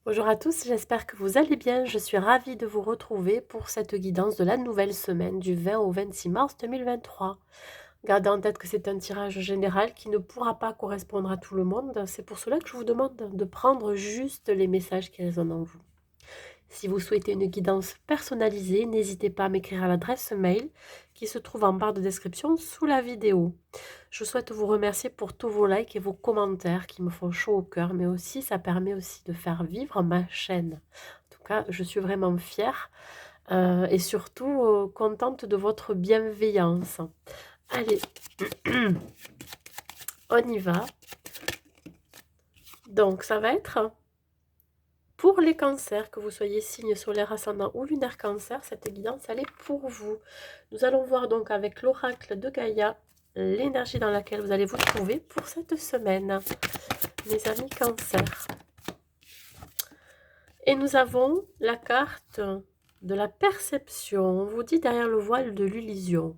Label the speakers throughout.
Speaker 1: Bonjour à tous, j'espère que vous allez bien. Je suis ravie de vous retrouver pour cette guidance de la nouvelle semaine du 20 au 26 mars 2023. Gardez en tête que c'est un tirage général qui ne pourra pas correspondre à tout le monde. C'est pour cela que je vous demande de prendre juste les messages qui résonnent en vous. Si vous souhaitez une guidance personnalisée, n'hésitez pas à m'écrire à l'adresse mail qui se trouve en barre de description sous la vidéo. Je souhaite vous remercier pour tous vos likes et vos commentaires qui me font chaud au cœur, mais aussi ça permet aussi de faire vivre ma chaîne. En tout cas, je suis vraiment fière et surtout contente de votre bienveillance. Allez, on y va. Donc, ça va être pour les cancers, que vous soyez signe solaire, ascendant ou lunaire cancer, cette guidance, elle est pour vous. Nous allons voir donc avec l'oracle de Gaïa l'énergie dans laquelle vous allez vous trouver pour cette semaine, mes amis cancer. Et nous avons la carte de la perception. On vous dit derrière le voile de l'illusion.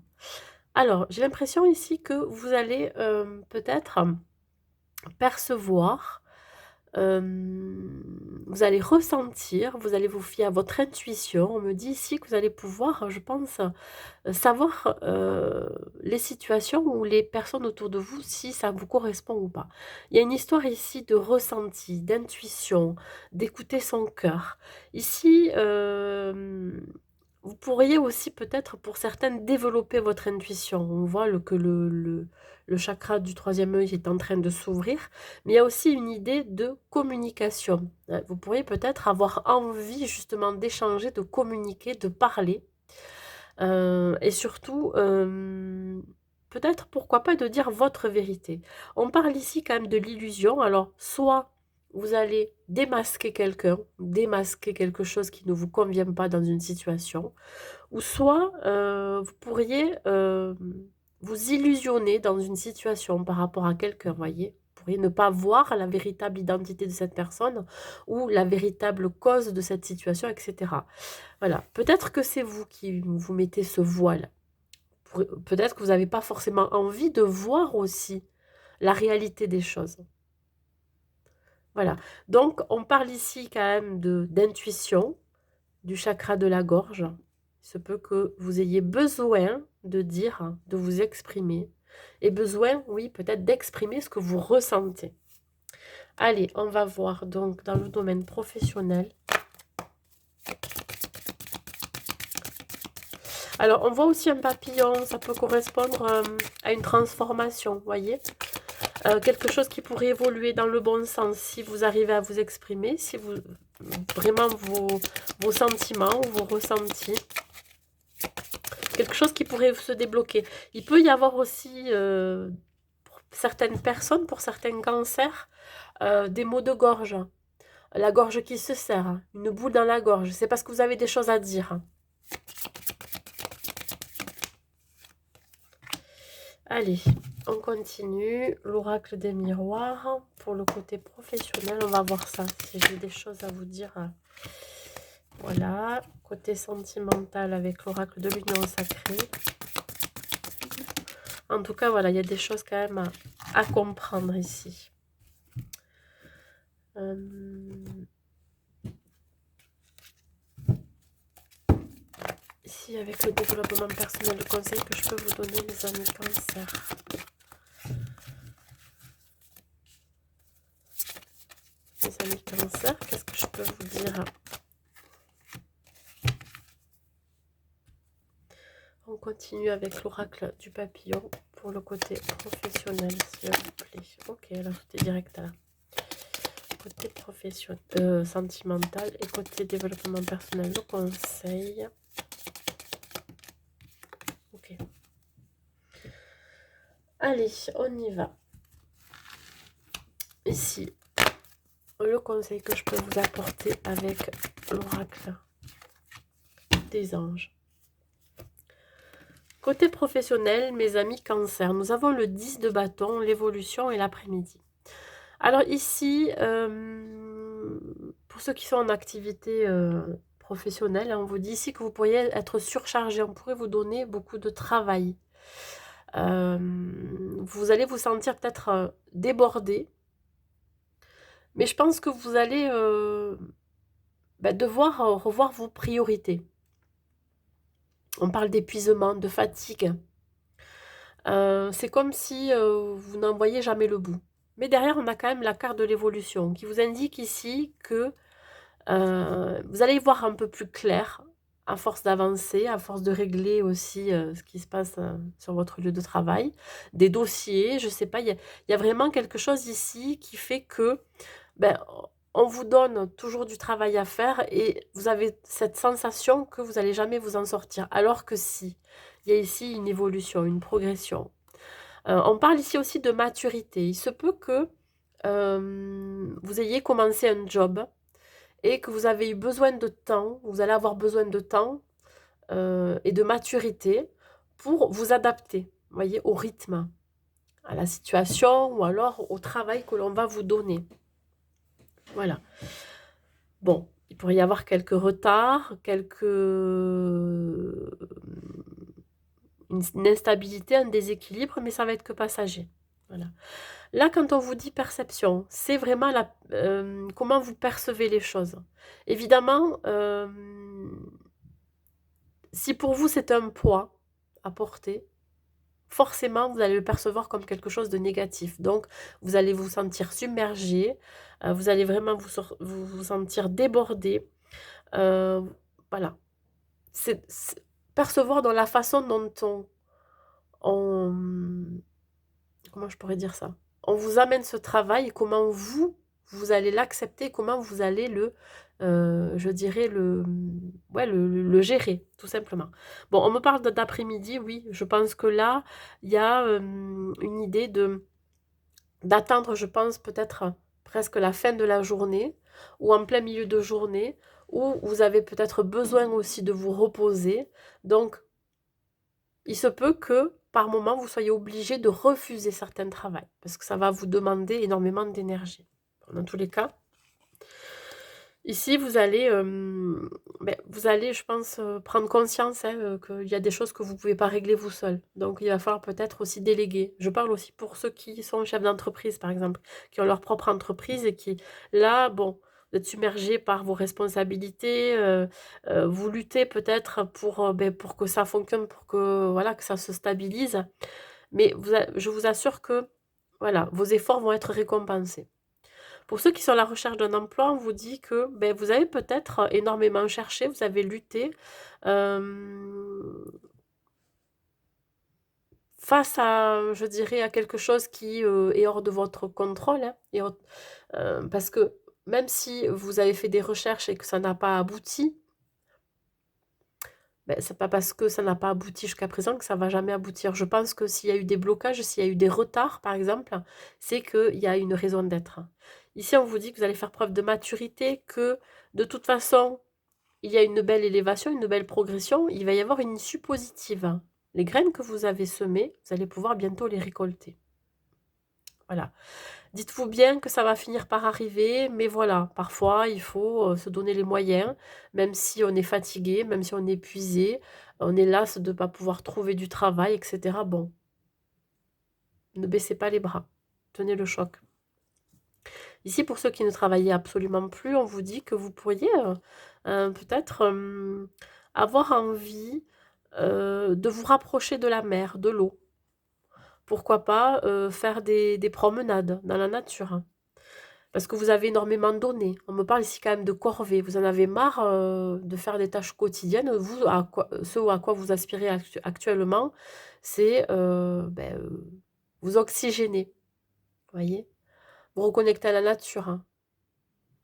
Speaker 1: Alors, j'ai l'impression ici que vous allez peut-être percevoir, vous allez ressentir, vous allez vous fier à votre intuition. On me dit ici que vous allez pouvoir, je pense, savoir les situations ou les personnes autour de vous, si ça vous correspond ou pas. Il y a une histoire ici de ressenti, d'intuition, d'écouter son cœur. Ici, vous pourriez aussi peut-être pour certaines développer votre intuition. On voit que le chakra du troisième œil est en train de s'ouvrir, mais il y a aussi une idée de communication. Vous pourriez peut-être avoir envie justement d'échanger, de communiquer, de parler. Et surtout, peut-être, pourquoi pas, de dire votre vérité. On parle ici quand même de l'illusion. Alors, soit vous allez démasquer quelqu'un, démasquer quelque chose qui ne vous convient pas dans une situation, ou soit vous pourriez vous illusionner dans une situation par rapport à quelqu'un, voyez. Vous pourriez ne pas voir la véritable identité de cette personne ou la véritable cause de cette situation, etc. Voilà, peut-être que c'est vous qui vous mettez ce voile. Peut-être que vous n'avez pas forcément envie de voir aussi la réalité des choses. Voilà, donc on parle ici quand même d'intuition, du chakra de la gorge. Il se peut que vous ayez besoin de dire, de vous exprimer. Et besoin, oui, peut-être d'exprimer ce que vous ressentez. Allez, on va voir donc dans le domaine professionnel. Alors, on voit aussi un papillon, ça peut correspondre à une transformation, vous voyez. Quelque chose qui pourrait évoluer dans le bon sens si vous arrivez à vous exprimer, si vous vraiment vos sentiments ou vos ressentis. Quelque chose qui pourrait se débloquer. Il peut y avoir aussi, pour certaines personnes, pour certains cancers, des maux de gorge. La gorge qui se serre, une boule dans la gorge. C'est parce que vous avez des choses à dire. Allez, on continue. L'oracle des miroirs. Pour le côté professionnel, on va voir ça. Si j'ai des choses à vous dire. Voilà. Côté sentimental avec l'oracle de l'union sacrée. En tout cas, voilà, il y a des choses quand même à comprendre ici. Ici, avec le développement personnel, le conseil que je peux vous donner, les amis cancer. Les amis cancer, qu'est-ce que je peux vous dire? On continue avec l'oracle du papillon pour le côté professionnel, s'il vous plaît. Ok, alors tout est direct là. Côté professionnel, sentimental et côté développement personnel, le conseil. Ok. Allez, on y va. Ici, le conseil que je peux vous apporter avec l'oracle des anges. Côté professionnel, mes amis cancer, nous avons le 10 de bâton, l'évolution et l'après-midi. Alors ici, pour ceux qui sont en activité professionnelle, on vous dit ici que vous pourriez être surchargé, on pourrait vous donner beaucoup de travail. Vous allez vous sentir peut-être débordé, mais je pense que vous allez devoir revoir vos priorités. On parle d'épuisement, de fatigue. C'est comme si vous n'en voyez jamais le bout. Mais derrière, on a quand même la carte de l'évolution qui vous indique ici que vous allez y voir un peu plus clair à force d'avancer, à force de régler aussi ce qui se passe sur votre lieu de travail, des dossiers, je sais pas, il y a vraiment quelque chose ici qui fait que ben, on vous donne toujours du travail à faire et vous avez cette sensation que vous n'allez jamais vous en sortir. Alors que si, il y a ici une évolution, une progression. On parle ici aussi de maturité. Il se peut que vous ayez commencé un job et que vous avez eu besoin de temps, vous allez avoir besoin de temps et de maturité pour vous adapter, voyez, au rythme, à la situation ou alors au travail que l'on va vous donner. Voilà. Bon, il pourrait y avoir quelques retards, une instabilité, un déséquilibre, mais ça va être que passager. Voilà. Là, quand on vous dit perception, c'est vraiment comment vous percevez les choses. Évidemment, si pour vous c'est un poids à porter, forcément vous allez le percevoir comme quelque chose de négatif. Donc, vous allez vous sentir submergé, vous allez vraiment vous sentir débordé. Euh, voilà. C'est percevoir dans la façon dont on comment je pourrais dire ça? On vous amène ce travail et comment vous allez l'accepter, comment vous allez je dirais ouais, le gérer, tout simplement. Bon, on me parle d'après-midi, oui, je pense que là, il y a une idée d'attendre, je pense, peut-être presque la fin de la journée ou en plein milieu de journée où vous avez peut-être besoin aussi de vous reposer. Donc, il se peut que, par moment, vous soyez obligé de refuser certains travaux, parce que ça va vous demander énormément d'énergie. Dans tous les cas, ici, vous allez, je pense, prendre conscience qu'il y a des choses que vous ne pouvez pas régler vous seul. Donc, il va falloir peut-être aussi déléguer. Je parle aussi pour ceux qui sont chefs d'entreprise, par exemple, qui ont leur propre entreprise et qui, là, bon, vous êtes submergés par vos responsabilités, vous luttez peut-être pour que ça fonctionne, pour que, voilà, que ça se stabilise. Mais je vous assure que, voilà, vos efforts vont être récompensés. Pour ceux qui sont à la recherche d'un emploi, on vous dit que vous avez peut-être énormément cherché, vous avez lutté face à, je dirais, à quelque chose qui est hors de votre contrôle. Hein, parce que même si vous avez fait des recherches et que ça n'a pas abouti, c'est pas parce que ça n'a pas abouti jusqu'à présent que ça va jamais aboutir. Je pense que s'il y a eu des blocages, s'il y a eu des retards, par exemple, c'est qu'il y a une raison d'être. Ici, on vous dit que vous allez faire preuve de maturité, que de toute façon, il y a une belle élévation, une belle progression. Il va y avoir une issue positive. Les graines que vous avez semées, vous allez pouvoir bientôt les récolter. Voilà. Dites-vous bien que ça va finir par arriver, mais voilà, parfois il faut se donner les moyens, même si on est fatigué, même si on est épuisé, on est las de ne pas pouvoir trouver du travail, etc. Bon, ne baissez pas les bras, tenez le choc. Ici, pour ceux qui ne travaillaient absolument plus, on vous dit que vous pourriez peut-être avoir envie de vous rapprocher de la mer, de l'eau. Pourquoi pas faire des promenades dans la nature, hein. Parce que vous avez énormément donné. On me parle ici quand même de corvée. Vous en avez marre de faire des tâches quotidiennes. Vous, ce à quoi vous aspirez actuellement, c'est vous oxygéner. Voyez? Vous reconnecter à la nature, hein.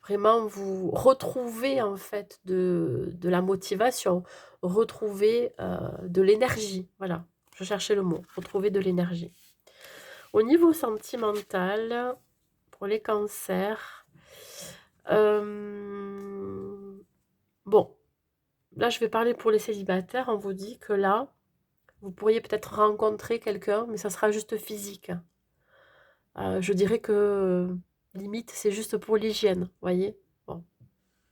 Speaker 1: Vraiment, vous retrouvez en fait de la motivation, retrouver de l'énergie. Voilà, je cherchais le mot. Retrouver de l'énergie. Au niveau sentimental, pour les cancers, bon, là je vais parler pour les célibataires. On vous dit que là, vous pourriez peut-être rencontrer quelqu'un, mais ça sera juste physique. Je dirais que limite, c'est juste pour l'hygiène, voyez. Bon,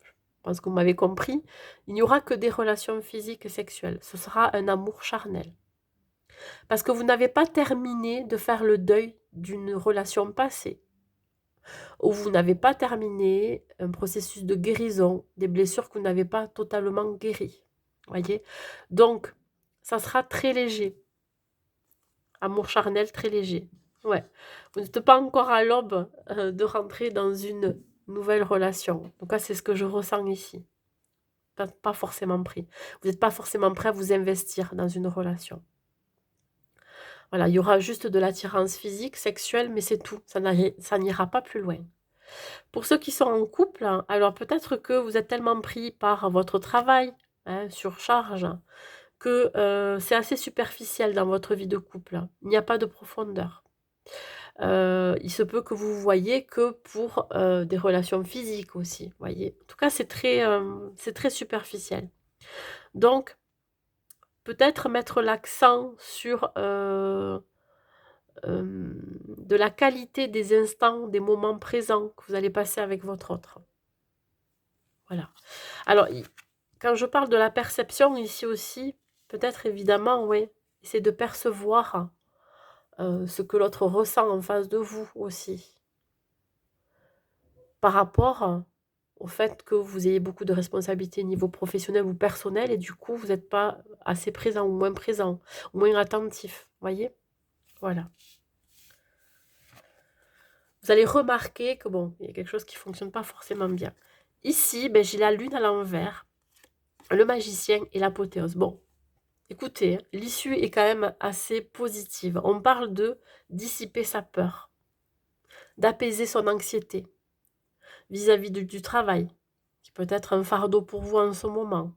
Speaker 1: je pense que vous m'avez compris. Il n'y aura que des relations physiques et sexuelles. Ce sera un amour charnel. Parce que vous n'avez pas terminé de faire le deuil d'une relation passée. où vous n'avez pas terminé un processus de guérison, des blessures que vous n'avez pas totalement guéries. Voyez? Donc, ça sera très léger. Amour charnel très léger. Ouais. Vous n'êtes pas encore à l'aube de rentrer dans une nouvelle relation. En tout cas, c'est ce que je ressens ici. Pas forcément prêt. Vous n'êtes pas forcément prêt à vous investir dans une relation. Voilà, il y aura juste de l'attirance physique, sexuelle, mais c'est tout. Ça n'ira pas plus loin. Pour ceux qui sont en couple, hein, alors peut-être que vous êtes tellement pris par votre travail, hein, surcharge, que c'est assez superficiel dans votre vie de couple. Il n'y a pas de profondeur. Il se peut que vous voyez que pour des relations physiques aussi, voyez. En tout cas, c'est très superficiel. Donc, peut-être mettre l'accent sur de la qualité des instants, des moments présents que vous allez passer avec votre autre. Voilà. Alors, quand je parle de la perception ici aussi, peut-être évidemment, oui, c'est de percevoir ce que l'autre ressent en face de vous aussi. Par rapport au fait que vous ayez beaucoup de responsabilités au niveau professionnel ou personnel et du coup, vous n'êtes pas assez présent ou moins attentif, voyez? Voilà. Vous allez remarquer que bon, il y a quelque chose qui ne fonctionne pas forcément bien. Ici, ben, j'ai la lune à l'envers, le magicien et l'apothéose. Bon, écoutez, l'issue est quand même assez positive. On parle de dissiper sa peur, d'apaiser son anxiété vis-à-vis du travail, qui peut être un fardeau pour vous en ce moment.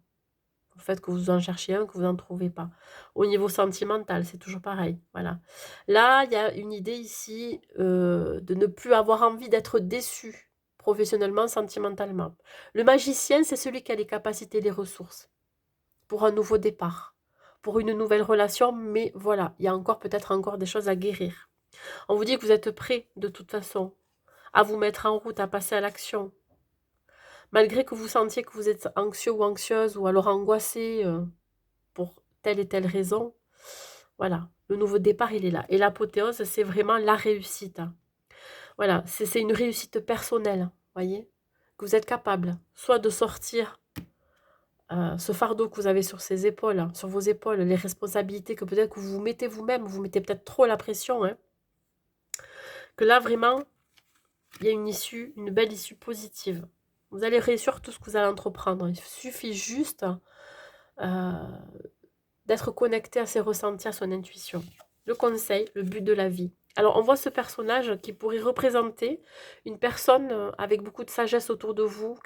Speaker 1: Le fait que vous en cherchiez un, que vous n'en trouvez pas. Au niveau sentimental, c'est toujours pareil. Voilà. Là, il y a une idée ici de ne plus avoir envie d'être déçu professionnellement, sentimentalement. Le magicien, c'est celui qui a les capacités, les ressources pour un nouveau départ, pour une nouvelle relation, mais voilà, il y a peut-être encore des choses à guérir. On vous dit que vous êtes prêt, de toute façon, à vous mettre en route, à passer à l'action. Malgré que vous sentiez que vous êtes anxieux ou anxieuse, ou alors angoissé pour telle et telle raison, voilà, le nouveau départ, il est là. Et l'apothéose, c'est vraiment la réussite. Voilà, c'est une réussite personnelle, voyez, que vous êtes capable, soit de sortir ce fardeau que vous avez sur ses épaules, sur vos épaules, les responsabilités que peut-être que vous vous mettez vous-même, vous mettez peut-être trop la pression, hein, que là, vraiment, il y a une issue, une belle issue positive. Vous allez réussir tout ce que vous allez entreprendre. Il suffit juste d'être connecté à ses ressentis, à son intuition. Le conseil, le but de la vie. Alors, on voit ce personnage qui pourrait représenter une personne avec beaucoup de sagesse autour de vous,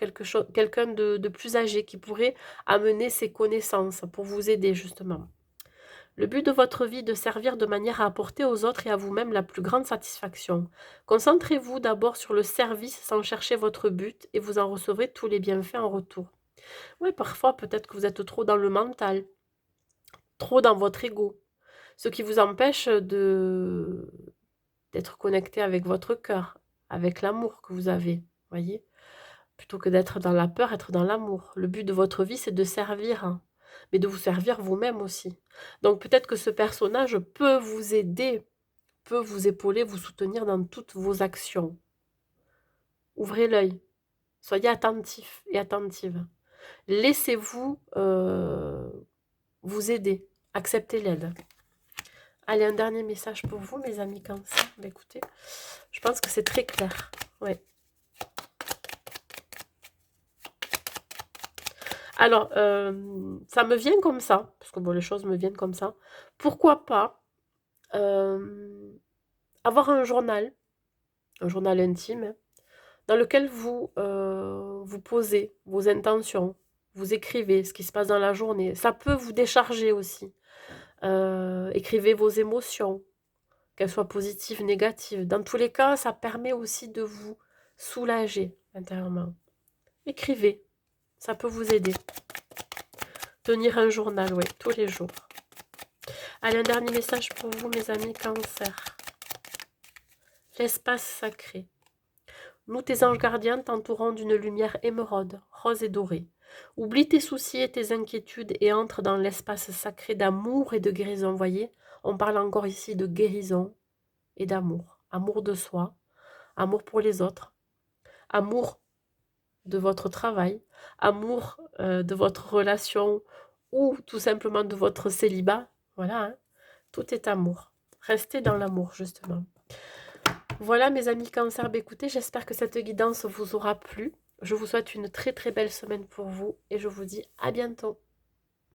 Speaker 1: quelqu'un de plus âgé qui pourrait amener ses connaissances pour vous aider, justement. Le but de votre vie est de servir de manière à apporter aux autres et à vous-même la plus grande satisfaction. Concentrez-vous d'abord sur le service sans chercher votre but et vous en recevrez tous les bienfaits en retour. Oui, parfois, peut-être que vous êtes trop dans le mental, trop dans votre ego, ce qui vous empêche d'être connecté avec votre cœur, avec l'amour que vous avez, voyez? Plutôt que d'être dans la peur, être dans l'amour. Le but de votre vie, c'est de servir, hein, mais de vous servir vous-même aussi. Donc peut-être que ce personnage peut vous aider, peut vous épauler, vous soutenir dans toutes vos actions. Ouvrez l'œil, soyez attentif et attentive. Laissez-vous vous aider, acceptez l'aide. Allez, un dernier message pour vous, mes amis Cancer. Bah, écoutez, je pense que c'est très clair. Ouais. Alors, ça me vient comme ça, parce que bon, les choses me viennent comme ça. Pourquoi pas avoir un journal intime, hein, dans lequel vous posez vos intentions, vous écrivez ce qui se passe dans la journée. Ça peut vous décharger aussi. Écrivez vos émotions, qu'elles soient positives, négatives. Dans tous les cas, ça permet aussi de vous soulager intérieurement. Écrivez, ça peut vous aider. Tenir un journal, oui, tous les jours. Allez, un dernier message pour vous, mes amis Cancer. L'espace sacré. Nous, tes anges gardiens, t'entourons d'une lumière émeraude, rose et dorée. Oublie tes soucis et tes inquiétudes et entre dans l'espace sacré d'amour et de guérison. Voyez, on parle encore ici de guérison et d'amour. Amour de soi, amour pour les autres, amour de votre travail, amour de votre relation ou tout simplement de votre célibat. Voilà, hein. Tout est amour. Restez dans l'amour, justement. Voilà, mes amis Cancer, bah, écoutez, j'espère que cette guidance vous aura plu. Je vous souhaite une très très belle semaine pour vous et je vous dis à bientôt.